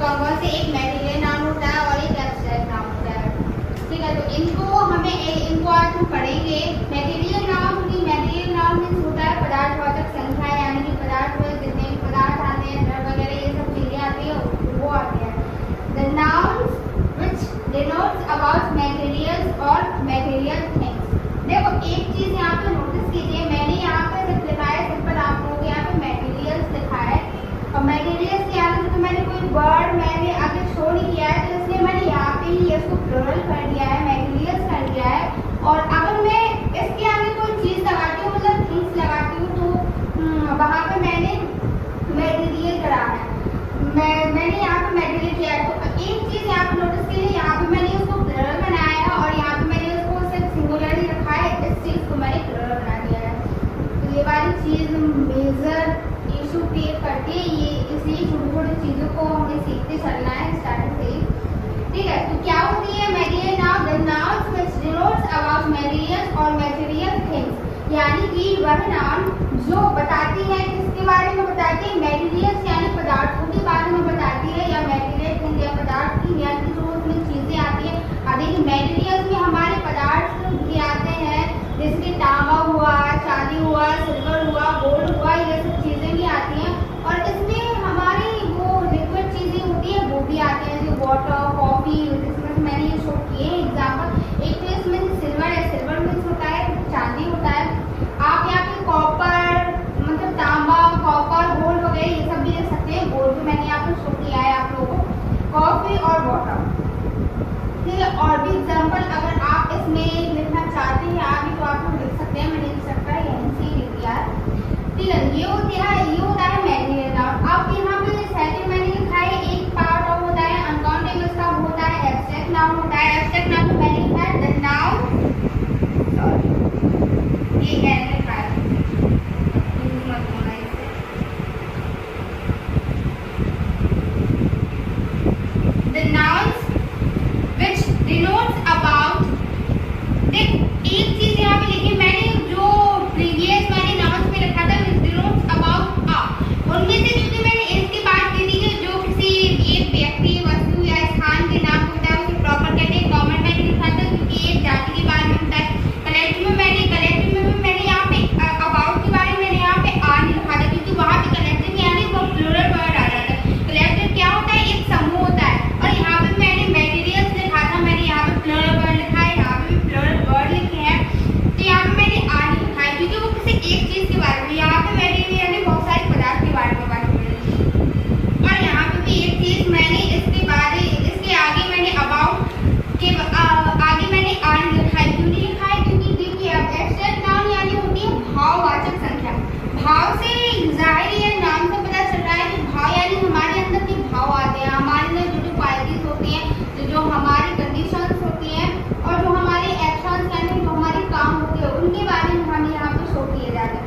कौन से एक मेटेरियल नाउन होता है और एक एब्स्ट्रैक्ट नाउन होता है। ठीक है, तो इनको आज हम पढ़ेंगे। मेटेरियल नाउन मीन्स होता है पदार्थवाचक संख्या, यानी कि पदार्थ में जितने भी पदार्थ आते हैं, द्रव्य वगैरह ये सब चीजें आती है वो आते हैं। The nouns which denotes about materials और मटेरियल थिंग्स। देखो एक चीज यहाँ पे नोटिस कीजिए, मैंने यहाँ पे सिर्फ लिखा है, सिंपल आप लोगों के यहाँ पे मटेरियल्स लिखा है और मटेरियल्स के आगे तो मैंने कोई वर्ड मैंने आगे शो नहीं किया है, तो इसलिए मैंने यहाँ पे ही इसको प्लूरल कर दिया है, मटेरियल्स कर दिया है। और अगर मैं इसके आगे कोई चीज लगाती हूँ, मतलब थिंग्स लगाती हूँ, तो वहाँ पे मैंने मटेरियल करा है, मैंने यहाँ पे मटेरियल किया है। तो एक चीज यहाँ पे नोटिस कीजिए, यहाँ पे मैंने उसको प्लूरल बनाया है और यहाँ पे मैंने उसको सिर्फ सिंगुलर ही रखा है, इस चीज को मैंने प्लूरल बना दिया है। तो ये वाली चीज मेजर इशू क्रिएट करती है, ये इसलिए छोटी छोटी चीजों को हमें सीखते चलना है स्टार्टिंग से ही। ठीक है, तो क्या होती है material noun? The nouns which denotes about materials और मटेरियल थिंग्स, यानी कि वह नाउन जो बताती है किसके बारे में बताती है, मटेरियल्स यानी पदार्थों के बारे में बताती है, या मटेरियल थिंग या पदार्थ की यानी जो उसमें चीजें आती है। देखिए मटेरियल्स में हमारे पदार्थ भी आते हैं, जैसे तांबा हुआ, चांदी हुआ, सिल्वर हुआ, गोल्ड हुआ, ये सब चीजें भी आती हैं। और इसमें हमारी वो लिक्विड चीजें होती है वो भी आती हैं, जो वाटर, कॉफी, जिसमें मैंने ये शो किए हैं एग्जाम्पल। एक तो इसमें सिल्वर है, सिल्वर मीन्स होता है चांदी होता है। आप यहाँ पे कॉपर मतलब तांबा, कॉपर, गोल्ड वगैरह ये सब भी देख सकते हैं, गोल्ड भी मैंने यहाँ पे शो किया है आप लोगों को, कॉफी और वाटर। ठीक है, और भी एग्जाम्पल अगर आप इसमें लिखना चाहते हैं आगे तो आप लोग लिख सकते हैं, मैंने लिख सकता है यहीं से लिख दिया है। ठीक है, ये होता है मटेरियल नाउन। अब यहाँ पे सेकंड मैंने लिखा है, एक पार्ट और होता है अनकाउंटेबल का, होता है एब्स्ट्रैक्ट नाउन होता है। एब्स्ट्रैक्ट नाउन में मैंने लिखा है द नाउन, ये मैंने लिखा है, the nouns which denotes about, देख एक चीज यहाँ पे लिखी मैंने, जो प्रीवियस मैंने नाउन्स में लिखा था which denotes about a, उनमें से क्योंकि मैंने इसकी बात की थी कि जो किसी एक व्यक्ति, वस्तु या स्थान के नाम होता है उसे प्रॉपर कहते हैं। कॉमन मैंने लिखा था क्योंकि एक जाति के बारे में होता है। कलेक्टिव में मैंने यहाँ पे अबाउट के बारे में मैंने यहाँ पे आ नहीं लिखा था, क्योंकि वहाँ पे कलेक्टिव यानी वो प्लूरल वर्ड आ जाता है। कलेक्टिव क्या होता है, एक समूह होता है, और यहाँ पे मैंने मटेरियल्स लिखा था, मैंने यहाँ पे प्लूरल वर्ड लिखा है, यहाँ पे भी प्लूरल वर्ड लिखे हैं। तो यहाँ पे मैंने आ नहीं लिखा है क्योंकि वो किसी एक चीज के बारे में, यहाँ पे मटेरियल यानी बहुत सारे पदार्थ के बारे में बात करें। और यहाँ पे भी एक चीज मैंने इसके आगे मैंने अबाउट के आगे मैंने आ नहीं लिखा है। क्यों नहीं लिखा है? क्योंकि देखिए एब्स्ट्रैक्ट नाउन यानी होती है भाववाचक संख्या। भाव से जाहिर है, नाम से पता चल रहा है कि भाव यानी हमारे अंदर के भाव आते हैं, हमारे अंदर जो क्वालिटीज होती हैं, जो हमारी कंडीशंस होती हैं और जो हमारे एक्शंस यानी जो हमारे काम होते हैं, उनके बारे में हम यहाँ पे शो किए जाते हैं।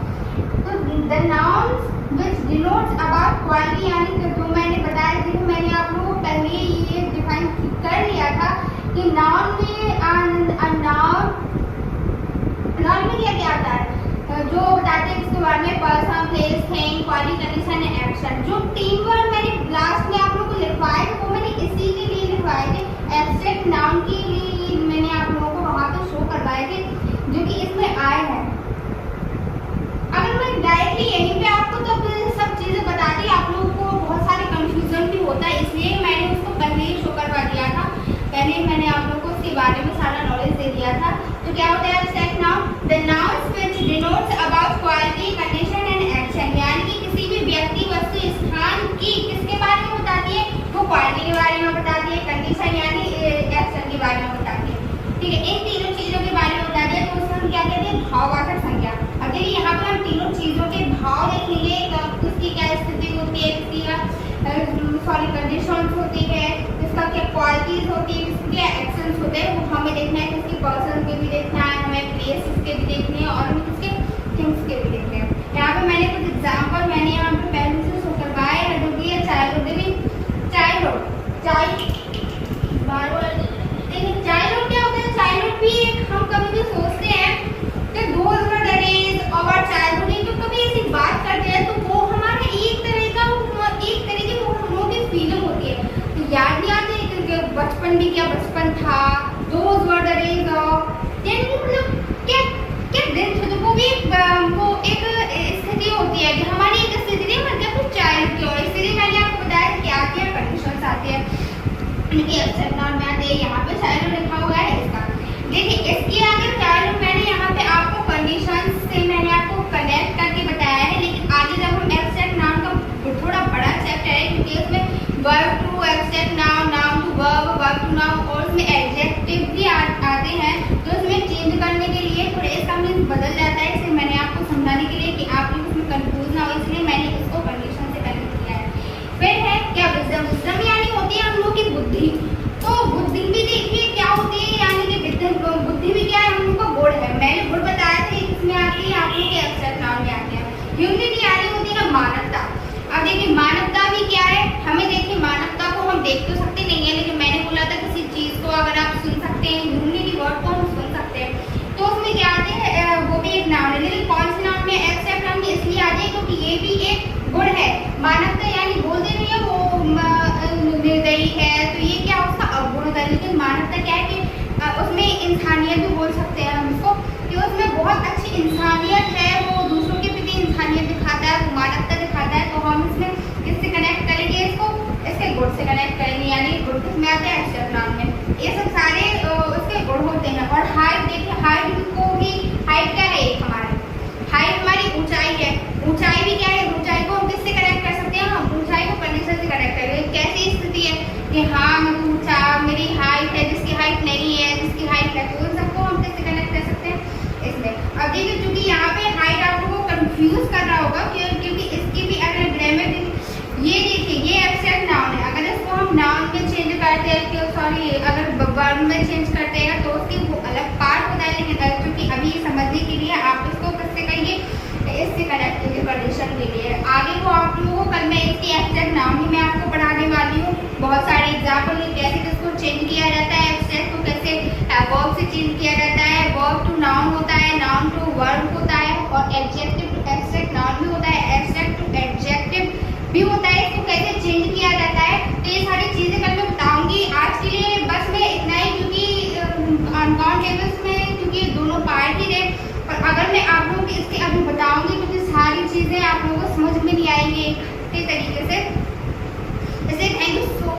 तो the nouns which denotes about quality, यानी कि जो मैंने बताया थी, मैंने आप लोगों को पहले ये डिफाइन कर लिया था कि नाउन में क्या क्या आता है, जो बताते हैं इसके बारे में, person, place, thing, quality, condition, action. जो तीन वर्ड मैंने लास्ट में आप लोगों को लिखवाए थे वो मैंने इसी के लिए लिखवाए थे, एब्स्ट्रैक्ट नाउन के लिए मैंने आप लोगों को वहाँ पे शो करवाए थे, जो कि इसमें आए हैं। अगर मैं डायरेक्टली यहीं पे आपको तो सब चीजें बता दी, आप लोगों को बहुत सारे कंफ्यूजन भी होता है, इसलिए मैंने उसको पहले ही शो करवा दिया था, पहले ही मैंने आप लोगों को उसके बारे में सारा नॉलेज दे दिया था। तो क्या होता है abstract noun? The nouns which denotes about quality, condition and action, यानी कि किसी भी व्यक्ति, वस्तु, स्थान की किसके बारे में बताती है, वो क्वालिटी के बारे में बताती है, कंडीशन यानी एक्शन के बारे में बताती है। ठीक है, इन तीनों चीजों के बारे में बताती है, तो उसको हम क्या कहते हैं, भाववाचक संख्या। अब देखिए यहाँ पे हम तीनों चीजों के भाव देखेंगे, किसकी क्या स्थिति होती है, किसकी कंडीशंस होती है, किसका क्या क्वालिटीज होती है, किसके क्या एक्शंस होते हैं, वो हमें देखना है। किसकी पर्सन के भी देखना है, हमें प्लेसेस के भी देखने हैं और हमें किसके थिंग्स के भी देखने हैं। यहाँ पे मैंने कुछ एग्जाम्पल मैंने यहाँ पे पहले से शो करवाए हैं, जो कि चाइल्डहुड देखिए चाइल्डहुड क्या होता है, चाइल्डहुड भी हम कभी भी सोचते हैं कि those were the days of our childhood, तो कभी ऐसी बात करते हैं तो वो हमारा एक तरह की फीलिंग होती है। इनके एब्स्ट्रैक्ट नाउन में आते हैं। यहाँ पे चाइल्ड लिखा हुआ है इसका। देखिए इसके आगे चाइल्ड मैंने यहाँ पे आपको कंडीशन से मैंने आपको कनेक्ट करके बताया है, लेकिन आगे जब हम एब्स्ट्रैक्ट नाउन का थोड़ा बड़ा चैप्टर है, क्योंकि उसमें verb to abstract noun, noun to verb, verb to noun और उसमें एडजेक्टिव भी आते हैं, तो उसमें चेंज करने के लिए थोड़े इसका मीन्स बदल जाता है। इसे मैंने आपको समझाने के लिए कि आप लोग उसमें कंफ्यूज ना हो, इसलिए मैंने इसको कंडीशन से कनेक्ट किया है। फिर है क्या विजडम। विजडम यानी होती है हम लोग की बुद्धि। तो बुद्धि भी देखिए क्या होती है, यानी कि बुद्धि भी क्या है, हम लोग का गुण है। मैंने गुण बताया था किसमें आती है, आप लोग के एब्स्ट्रैक्ट नाउन में आते हैं। ह्यूमनिटी यानी होती है मानवता। अब देखिए मानवता भी क्या है, हमें देखिए मानवता को हम देख तो सकते नहीं है, लेकिन मैंने बोला था किसी चीज को अगर आप सुन सकते हैं, ह्यूमनिटी वर्ड को हम सुन सकते हैं, तो उसमें क्या आते हैं, वो भी एक नाउन है। लेकिन कौन से नाउन में एब्स्ट्रैक्ट नाउन में इसलिए आते हैं क्योंकि ये भी एक गुण है। मानवता यानी बोलते नहीं है वो निर्दयी है, तो ये क्या उसका अवगुण होता है। लेकिन मानवता क्या है कि उसमें इंसानियत भी बोल सकते हैं हम उसको, कि उसमें बहुत अच्छी इंसानियत है, वो दूसरों के प्रति इंसानियत दिखाता है, वो मानवता दिखाता है। तो हम इसमें किससे कनेक्ट करेंगे, इसको इसके गुण से कनेक्ट करेंगे, यानी गुण किसमें आता है, एब्स्ट्रैक्ट नाउन में। ये सब सारे उसके गुण होते हैं। और हाइट देखिए, हाइट को भी, हाइट क्या है, एक हाइट हमारी ऊंचाई है। ऊंचाई भी क्या है, ऊंचाई को हम किससे कनेक्ट कर सकते हैं, हम ऊंचाई को कंडीशन से कनेक्ट करेंगे। कैसी स्थिति है कि हाँ मैं ऊंचा, मेरी हाइट है, जिसकी हाइट नहीं है, जिसकी हाइट है, तो उन सबको हम किससे कनेक्ट कर सकते हैं, इसमें। अब देखिए चूंकि यहाँ पे हाइट आप लोगों को कंफ्यूज कर रहा होगा, क्योंकि इसकी भी अगर ग्रामेटिक, ये देखिए ये एब्स्ट्रैक्ट नाउन है, अगर इसको हम नाउन में चेंज करते हैं, सॉरी अगर वर्ब में चेंज करते हैं तो उसकी वो अलग पार्ट होता है। लेकिन चूंकि अभी समझने के लिए आप इसको किससे कहिए, इससे कनेक्ट कीजिए कंडीशन के लिए। आगे वो आप लोगों को कल मैं इसकी एब्स्ट्रैक्ट नाउन ही मैं आपको पढ़ाने वाली हूँ। बहुत सारे एग्जाम्पल कैसे इसको चेंज किया जाता है, एब्स्ट्रैक्ट को कैसे वर्ब से चेंज किया जाता है, वर्ब टू नाउन होता है, नाउन टू वर्ब होता है, और एडजेक्टिव टू एब्स्ट्रैक्ट नाउन भी होता है, एब्स्ट्रैक्ट टू एडजेक्टिव भी होता है। इसको कैसे चेंज किया जाता है, तो ये सारी चीजें कल मैं बताऊंगी। आज के लिए बस मैं इतना ही, क्योंकि अनकाउंटेबल्स में क्योंकि दोनों पार्ट ही रहे, और अगर मैं आप लोगों को इसके अभी बताऊंगी तो फिर सारी चीजें आप लोगों को समझ में नहीं आएंगी अच्छे तरीके से। इसलिए थैंक यू